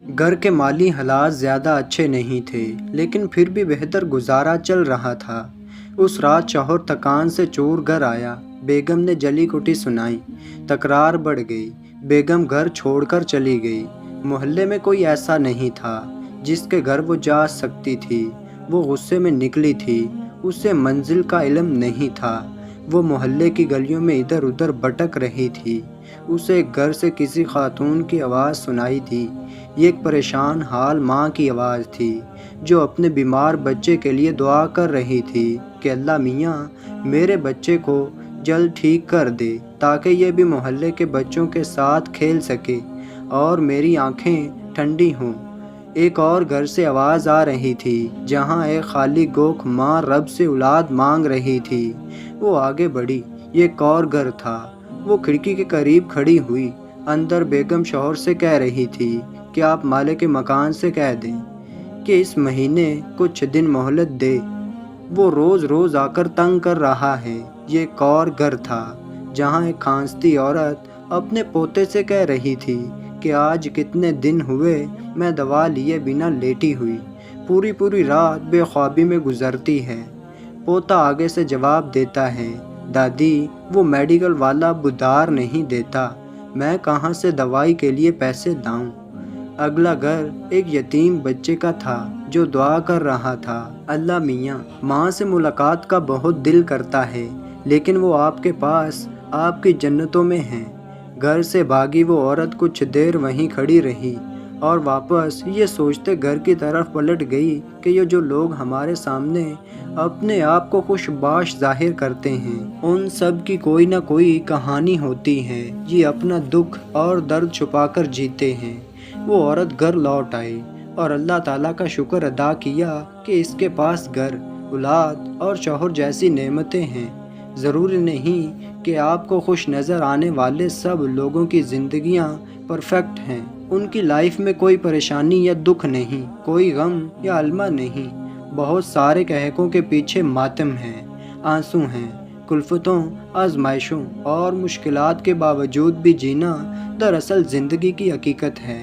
घर के माली हालात ज़्यादा अच्छे नहीं थे, लेकिन फिर भी बेहतर गुजारा चल रहा था। उस रात शौहर थकान से चूर घर आया। बेगम ने जली कुटी सुनाई। तकरार बढ़ गई। बेगम घर छोड़कर चली गई। मोहल्ले में कोई ऐसा नहीं था जिसके घर वो जा सकती थी। वो गुस्से में निकली थी। उसे मंजिल का इल्म नहीं था। वो मोहल्ले की गलियों में इधर उधर भटक रही थी। उसे घर से किसी खातून की आवाज़ सुनाई दी। ये एक परेशान हाल माँ की आवाज़ थी, जो अपने बीमार बच्चे के लिए दुआ कर रही थी कि अल्लाह मियाँ मेरे बच्चे को जल्द ठीक कर दे, ताकि ये भी मोहल्ले के बच्चों के साथ खेल सके और मेरी आंखें ठंडी हों। एक और घर से आवाज़ आ रही थी, जहाँ एक खाली गोख माँ रब से औलाद मांग रही थी। वो आगे बढ़ी। ये एक और घर था। वो खिड़की के करीब खड़ी हुई। अंदर बेगम शौहर से कह रही थी कि आप मालिक के मकान से कह दें कि इस महीने कुछ दिन मोहलत दे। वो रोज़ रोज़ आकर तंग कर रहा है। ये एक और घर था, जहाँ एक खांसती औरत अपने पोते से कह रही थी कि आज कितने दिन हुए मैं दवा लिए बिना लेटी हुई, पूरी पूरी रात बेख्वाबी में गुजरती है। पोता आगे से जवाब देता है, दादी वो मेडिकल वाला बुधार नहीं देता, मैं कहाँ से दवाई के लिए पैसे लाऊं। अगला घर एक यतीम बच्चे का था, जो दुआ कर रहा था, अल्लाह मियाँ माँ से मुलाकात का बहुत दिल करता है, लेकिन वो आपके पास आपकी जन्नतों में है। घर से भागी वो औरत कुछ देर वहीं खड़ी रही और वापस ये सोचते घर की तरफ पलट गई कि ये जो लोग हमारे सामने अपने आप को खुशबाश जाहिर करते हैं, उन सब की कोई ना कोई कहानी होती है। ये अपना दुख और दर्द छुपाकर जीते हैं। वो औरत घर लौट आई और अल्लाह ताला का शुक्र अदा किया कि इसके पास घर, औलाद और शौहर जैसी नेमतें हैं। ज़रूरी नहीं कि आपको खुश नज़र आने वाले सब लोगों की ज़िंदगियाँ परफेक्ट हैं। उनकी लाइफ में कोई परेशानी या दुख नहीं, कोई गम या अलमा नहीं। बहुत सारे कहकों के पीछे मातम हैं, आंसू हैं, कुल्फ़तों, आजमाइशों और मुश्किलात के बावजूद भी जीना दरअसल ज़िंदगी की हकीकत है।